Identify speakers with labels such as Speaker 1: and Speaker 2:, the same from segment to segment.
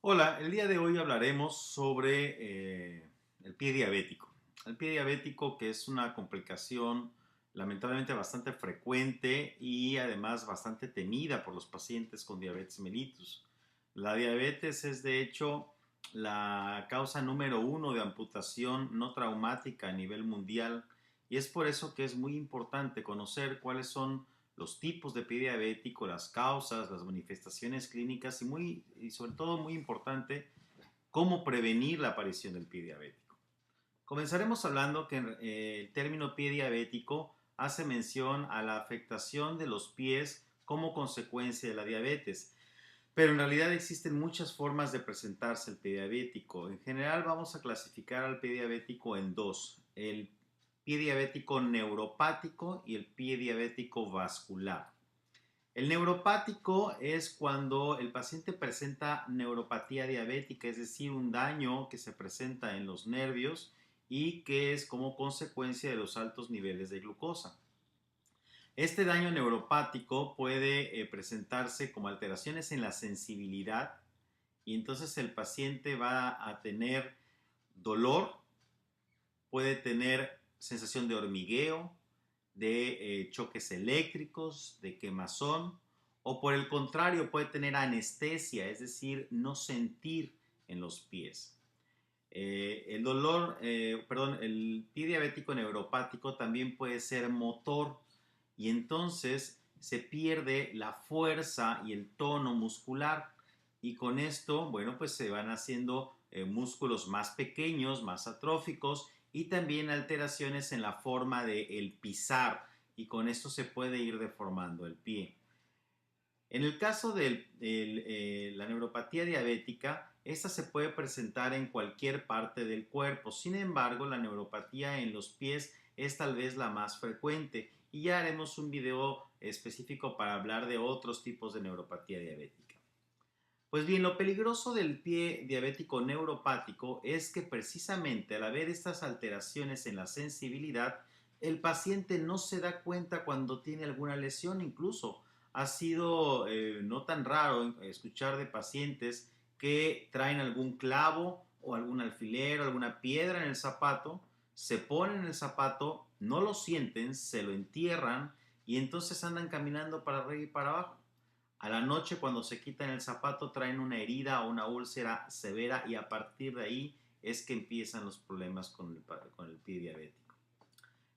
Speaker 1: Hola, el día de hoy hablaremos sobre el pie diabético. El pie diabético, que es una complicación lamentablemente bastante frecuente y además bastante temida por los pacientes con diabetes mellitus. La diabetes es de hecho la causa número uno de amputación no traumática a nivel mundial, y es por eso que es muy importante conocer cuáles son los tipos de pie diabético, las causas, las manifestaciones clínicas y sobre todo muy importante, cómo prevenir la aparición del pie diabético. Comenzaremos hablando que el término pie diabético hace mención a la afectación de los pies como consecuencia de la diabetes, pero en realidad existen muchas formas de presentarse el pie diabético. En general vamos a clasificar al pie diabético en dos: el pie diabético neuropático y el pie diabético vascular. El neuropático es cuando el paciente presenta neuropatía diabética, es decir, un daño que se presenta en los nervios y que es como consecuencia de los altos niveles de glucosa. Este daño neuropático puede presentarse como alteraciones en la sensibilidad, y entonces el paciente va a tener dolor, puede tener sensación de hormigueo, de choques eléctricos, de quemazón, o por el contrario puede tener anestesia, es decir, no sentir en los pies. El pie diabético neuropático también puede ser motor, y entonces se pierde la fuerza y el tono muscular, y con esto, bueno, pues se van haciendo músculos más pequeños, más atróficos, y también alteraciones en la forma de el pisar, y con esto se puede ir deformando el pie. En el caso de la neuropatía diabética, esta se puede presentar en cualquier parte del cuerpo. Sin embargo, la neuropatía en los pies es tal vez la más frecuente, y ya haremos un video específico para hablar de otros tipos de neuropatía diabética. Pues bien, lo peligroso del pie diabético neuropático es que precisamente al haber estas alteraciones en la sensibilidad, el paciente no se da cuenta cuando tiene alguna lesión. Incluso ha sido no tan raro escuchar de pacientes que traen algún clavo o algún alfiler o alguna piedra en el zapato, se ponen el zapato, no lo sienten, se lo entierran y entonces andan caminando para arriba y para abajo. A la noche, cuando se quitan el zapato, traen una herida o una úlcera severa, y a partir de ahí es que empiezan los problemas con el pie diabético.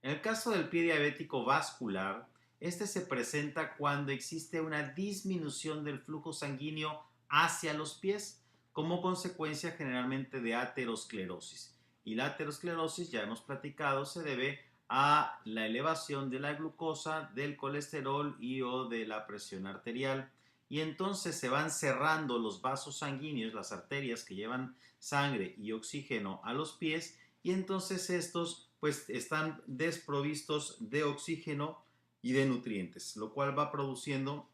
Speaker 1: En el caso del pie diabético vascular, este se presenta cuando existe una disminución del flujo sanguíneo hacia los pies, como consecuencia generalmente de aterosclerosis. Y la aterosclerosis, ya hemos platicado, se debe a la elevación de la glucosa, del colesterol y o de la presión arterial. Y entonces se van cerrando los vasos sanguíneos, las arterias que llevan sangre y oxígeno a los pies, y entonces estos pues están desprovistos de oxígeno y de nutrientes, lo cual va produciendo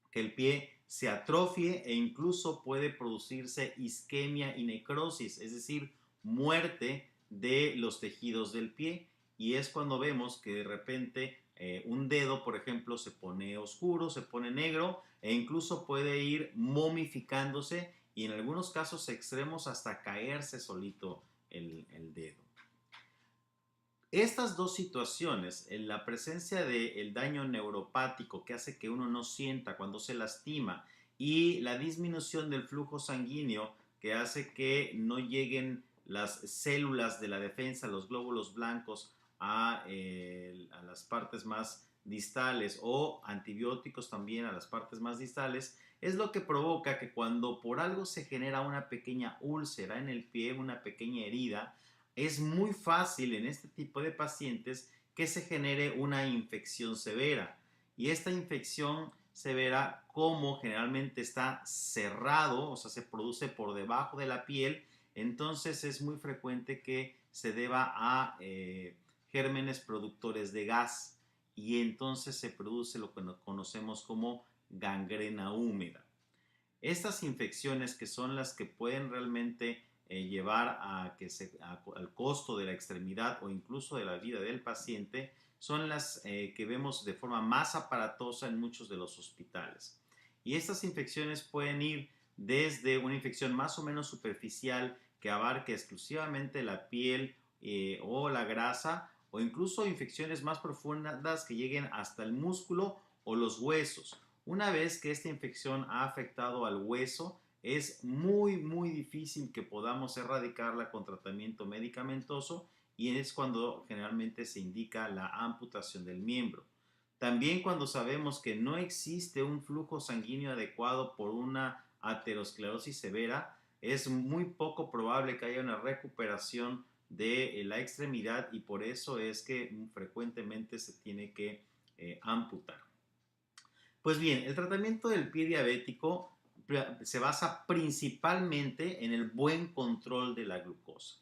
Speaker 1: que el pie se atrofie e incluso puede producirse isquemia y necrosis, es decir, muerte de los tejidos del pie. Y es cuando vemos que de repente un dedo, por ejemplo, se pone oscuro, se pone negro, e incluso puede ir momificándose, y en algunos casos extremos hasta caerse solito el dedo. Estas dos situaciones, en la presencia del daño neuropático que hace que uno no sienta cuando se lastima, y la disminución del flujo sanguíneo que hace que no lleguen las células de la defensa, los glóbulos blancos, a las partes más distales, o antibióticos también a las partes más distales, es lo que provoca que cuando por algo se genera una pequeña úlcera en el pie, una pequeña herida, es muy fácil en este tipo de pacientes que se genere una infección severa. Y esta infección severa, como generalmente está cerrado, o sea, se produce por debajo de la piel, entonces es muy frecuente que se deba a gérmenes productores de gas, y entonces se produce lo que conocemos como gangrena húmeda. Estas infecciones, que son las que pueden realmente llevar al costo de la extremidad o incluso de la vida del paciente, son las que vemos de forma más aparatosa en muchos de los hospitales. Y estas infecciones pueden ir desde una infección más o menos superficial que abarque exclusivamente la piel o la grasa, o incluso infecciones más profundas que lleguen hasta el músculo o los huesos. Una vez que esta infección ha afectado al hueso, es muy difícil que podamos erradicarla con tratamiento medicamentoso, y es cuando generalmente se indica la amputación del miembro. También cuando sabemos que no existe un flujo sanguíneo adecuado por una aterosclerosis severa, es muy poco probable que haya una recuperación de la extremidad, y por eso es que frecuentemente se tiene que amputar. Pues bien, el tratamiento del pie diabético se basa principalmente en el buen control de la glucosa.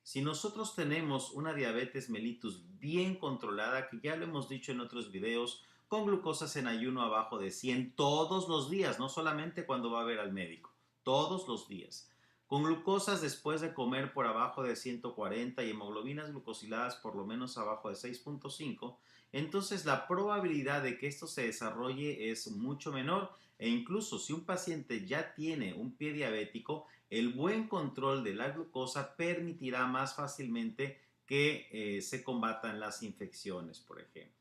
Speaker 1: Si nosotros tenemos una diabetes mellitus bien controlada, que ya lo hemos dicho en otros videos, con glucosas en ayuno abajo de 100 todos los días, no solamente cuando va a ver al médico, todos los días. Con glucosas después de comer por abajo de 140 y hemoglobinas glucosiladas por lo menos abajo de 6.5, entonces la probabilidad de que esto se desarrolle es mucho menor, e incluso si un paciente ya tiene un pie diabético, el buen control de la glucosa permitirá más fácilmente que se combatan las infecciones, por ejemplo.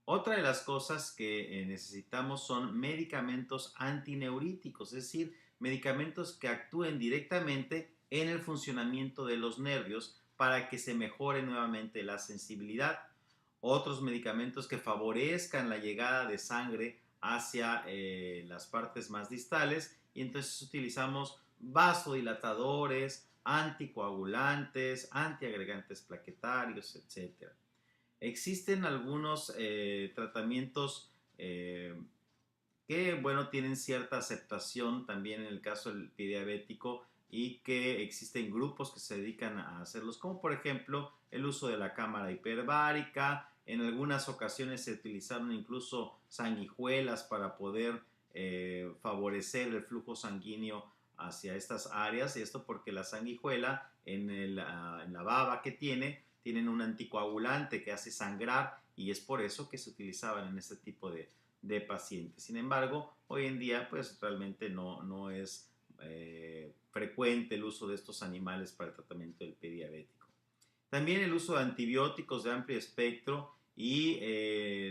Speaker 1: Otra de las cosas que necesitamos son medicamentos antineuríticos, es decir, medicamentos que actúen directamente en el funcionamiento de los nervios para que se mejore nuevamente la sensibilidad. Otros medicamentos que favorezcan la llegada de sangre hacia las partes más distales, y entonces utilizamos vasodilatadores, anticoagulantes, antiagregantes plaquetarios, etc. Existen algunos tratamientos que, bueno, tienen cierta aceptación también en el caso del pie diabético, y que existen grupos que se dedican a hacerlos, como por ejemplo el uso de la cámara hiperbárica. En algunas ocasiones se utilizaron incluso sanguijuelas para poder favorecer el flujo sanguíneo hacia estas áreas, y esto porque la sanguijuela en la baba que tienen un anticoagulante que hace sangrar, y es por eso que se utilizaban en este tipo de pacientes. Sin embargo, hoy en día pues realmente no es frecuente el uso de estos animales para el tratamiento del pie diabético. También el uso de antibióticos de amplio espectro, y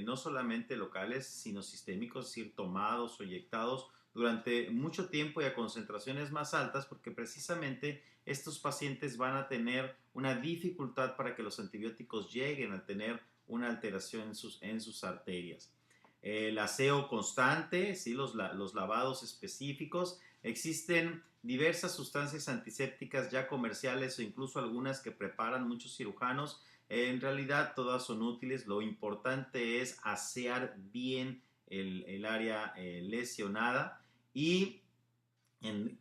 Speaker 1: no solamente locales, sino sistémicos, es decir, tomados o inyectados durante mucho tiempo y a concentraciones más altas, porque precisamente estos pacientes van a tener una dificultad para que los antibióticos lleguen a tener una alteración en sus arterias. El aseo constante, ¿sí? Los lavados específicos. Existen diversas sustancias antisépticas ya comerciales, o incluso algunas que preparan muchos cirujanos. En realidad todas son útiles. Lo importante es asear bien el área lesionada, y en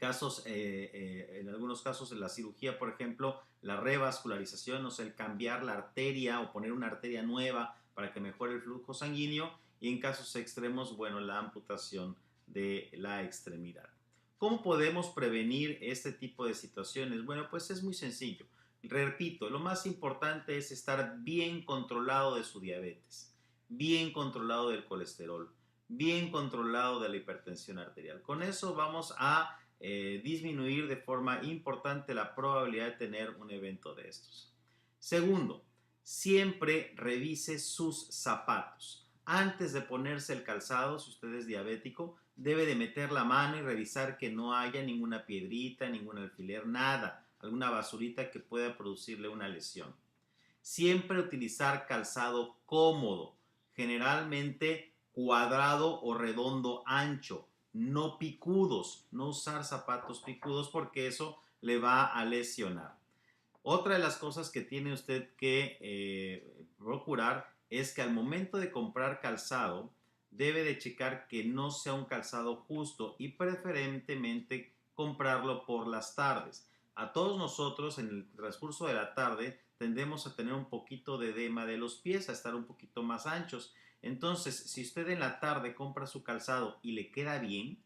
Speaker 1: algunos casos en la cirugía, por ejemplo, la revascularización, o sea, el cambiar la arteria o poner una arteria nueva para que mejore el flujo sanguíneo, y en casos extremos, bueno, la amputación de la extremidad. ¿Cómo podemos prevenir este tipo de situaciones? Bueno, pues es muy sencillo. Repito, lo más importante es estar bien controlado de su diabetes, bien controlado del colesterol, bien controlado de la hipertensión arterial. Con eso vamos a disminuir de forma importante la probabilidad de tener un evento de estos. Segundo, siempre revise sus zapatos. Antes de ponerse el calzado, si usted es diabético, debe de meter la mano y revisar que no haya ninguna piedrita, ningún alfiler, nada, alguna basurita que pueda producirle una lesión. Siempre utilizar calzado cómodo, generalmente cuadrado o redondo ancho, no picudos, no usar zapatos picudos porque eso le va a lesionar. Otra de las cosas que tiene usted que procurar es que al momento de comprar calzado debe de checar que no sea un calzado justo, y preferentemente comprarlo por las tardes. A todos nosotros en el transcurso de la tarde tendemos a tener un poquito de edema de los pies, a estar un poquito más anchos. Entonces, si usted en la tarde compra su calzado y le queda bien,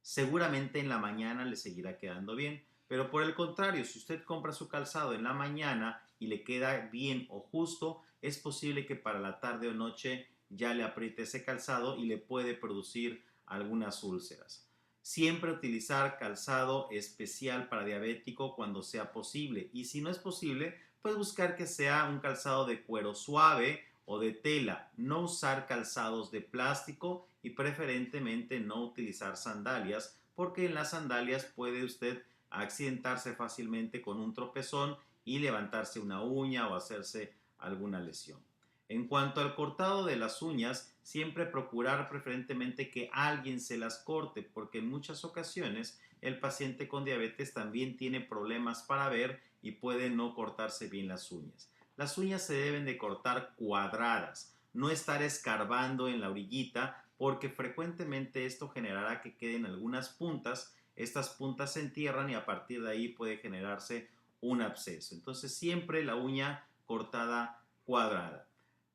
Speaker 1: seguramente en la mañana le seguirá quedando bien. Pero por el contrario, si usted compra su calzado en la mañana y le queda bien o justo, es posible que para la tarde o noche ya le apriete ese calzado y le puede producir algunas úlceras. Siempre utilizar calzado especial para diabético cuando sea posible. Y si no es posible, pues buscar que sea un calzado de cuero suave o de tela. No usar calzados de plástico y preferentemente no utilizar sandalias, porque en las sandalias puede usted accidentarse fácilmente con un tropezón y levantarse una uña o hacerse alguna lesión. En cuanto al cortado de las uñas, siempre procurar preferentemente que alguien se las corte, porque en muchas ocasiones el paciente con diabetes también tiene problemas para ver y puede no cortarse bien las uñas. Las uñas se deben de cortar cuadradas, no estar escarbando en la orillita, porque frecuentemente esto generará que queden algunas puntas. Estas puntas se entierran y a partir de ahí puede generarse un absceso. Entonces siempre la uña cortada cuadrada.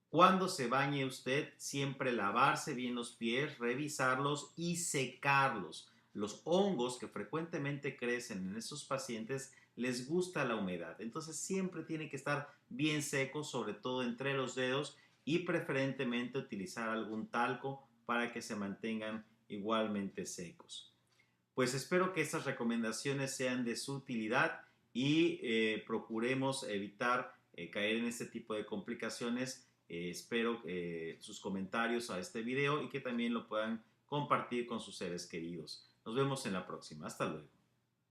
Speaker 1: Cuando se bañe usted, siempre lavarse bien los pies, revisarlos y secarlos. Los hongos que frecuentemente crecen en esos pacientes les gusta la humedad. Entonces siempre tiene que estar bien seco, sobre todo entre los dedos, y preferentemente utilizar algún talco para que se mantengan igualmente secos. Pues espero que estas recomendaciones sean de su utilidad y procuremos evitar caer en este tipo de complicaciones. Espero sus comentarios a este video y que también lo puedan compartir con sus seres queridos. Nos vemos en la próxima. Hasta luego.